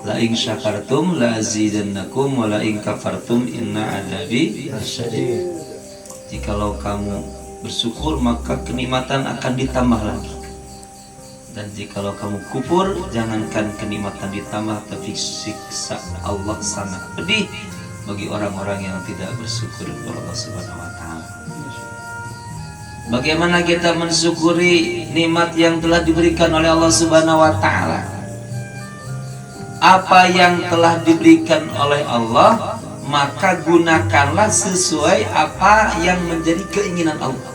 La in syakartum la azidannakum wa la in kafartum inna adabi lasyadid. Jikalau kamu bersyukur maka kenikmatan akan ditambah lagi. Dan jikalau kamu kufur, jangankan kenikmatan ditambah, tapi siksa Allah sangat pedih bagi orang-orang yang tidak bersyukur kepada Allah Subhanahu wa taala. Bagaimana kita mensyukuri nikmat yang telah diberikan oleh Allah Subhanahu wa taala? Apa yang telah diberikan oleh Allah, maka gunakanlah sesuai apa yang menjadi keinginan Allah.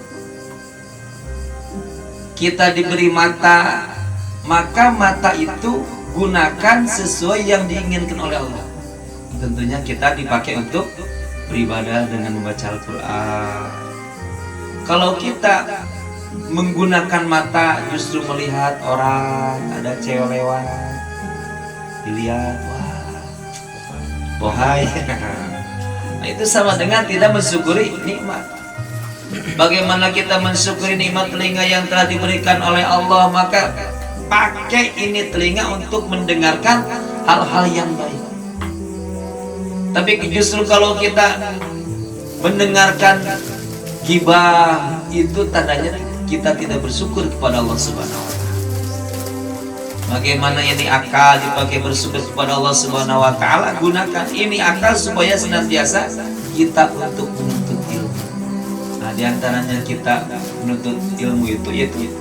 Kita diberi mata, maka mata itu gunakan sesuai yang diinginkan oleh Allah. Tentunya kita dipakai untuk beribadah dengan membaca Al-Quran. Kalau kita menggunakan mata justru melihat orang, ada cewek lewat, dilihat, wah, bohai. Nah, itu sama dengan tidak mensyukuri nikmat. Bagaimana kita mensyukuri nikmat telinga yang telah diberikan oleh Allah, maka pakai ini telinga untuk mendengarkan hal-hal yang baik. Tapi justru kalau kita mendengarkan ghibah, itu tandanya kita tidak bersyukur kepada Allah Subhanahu wa taala. Bagaimana ini akal dipakai bersyukur kepada Allah Subhanahu wa taala? Gunakan ini akal supaya senantiasa kita untuk menuntut ilmu. Nah, di antaranya kita menuntut ilmu itu yaitu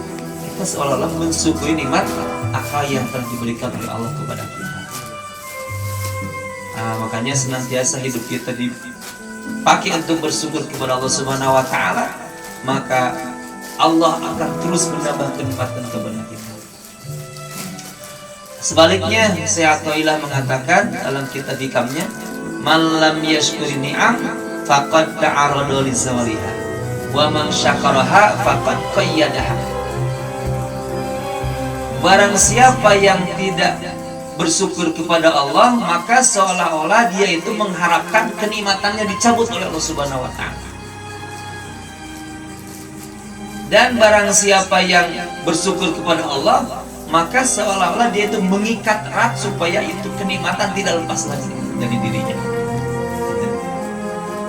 kita seolah-olah mensyukuri nikmat akal yang telah diberikan oleh Allah kepada kita. Nah, makanya senantiasa hidup kita dipakai untuk bersyukur kepada Allah Subhanahu wa taala, maka Allah akan terus menambah kenikmatan kepada kita. Sebaliknya, Syekh Athaillah mengatakan dalam kitab hikamnya, "Man lam yashkuri ni'am faqad ta'arrada li zawaliha wa man syakaraha faqad qayyadaha." Barang siapa yang tidak bersyukur kepada Allah, maka seolah-olah dia itu mengharapkan kenikmatannya dicabut oleh Allah Subhanahu wa taala. Dan barang siapa yang bersyukur kepada Allah, maka seolah-olah dia itu mengikat erat supaya itu kenikmatan tidak lepas lagi dari dirinya.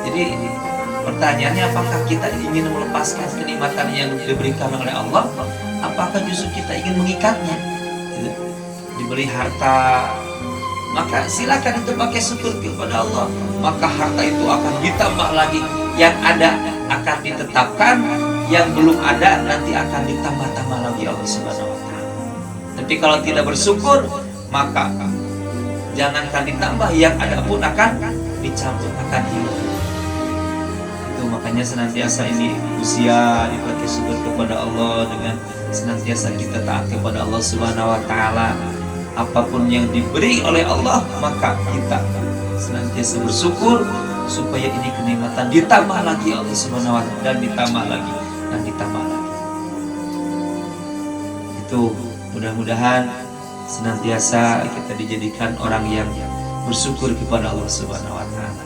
Jadi pertanyaannya, apakah kita ingin melepaskan kenikmatan yang diberikan oleh Allah? Apakah justru kita ingin mengikatnya? Diberi harta, maka silakan itu pakai syukur kepada Allah, maka harta itu akan ditambah lagi, yang ada akan ditetapkan, yang belum ada nanti akan ditambah-tambah lagi Allah Subhanahu wa taala. Tapi kalau tidak bersyukur, maka jangankan ditambah, yang ada pun akan dicabut, akan hilang. Itu makanya senantiasa ini usia dipakai syukur kepada Allah dengan senantiasa kita taat kepada Allah Subhanahu wa taala. Apapun yang diberi oleh Allah, maka kita senantiasa bersyukur supaya ini kenikmatan ditambah lagi Allah Subhanahu wa taala, dan ditambah lagi dan ditambah lagi. Itu mudah-mudahan senantiasa kita dijadikan orang yang bersyukur kepada Allah Subhanahu wa taala.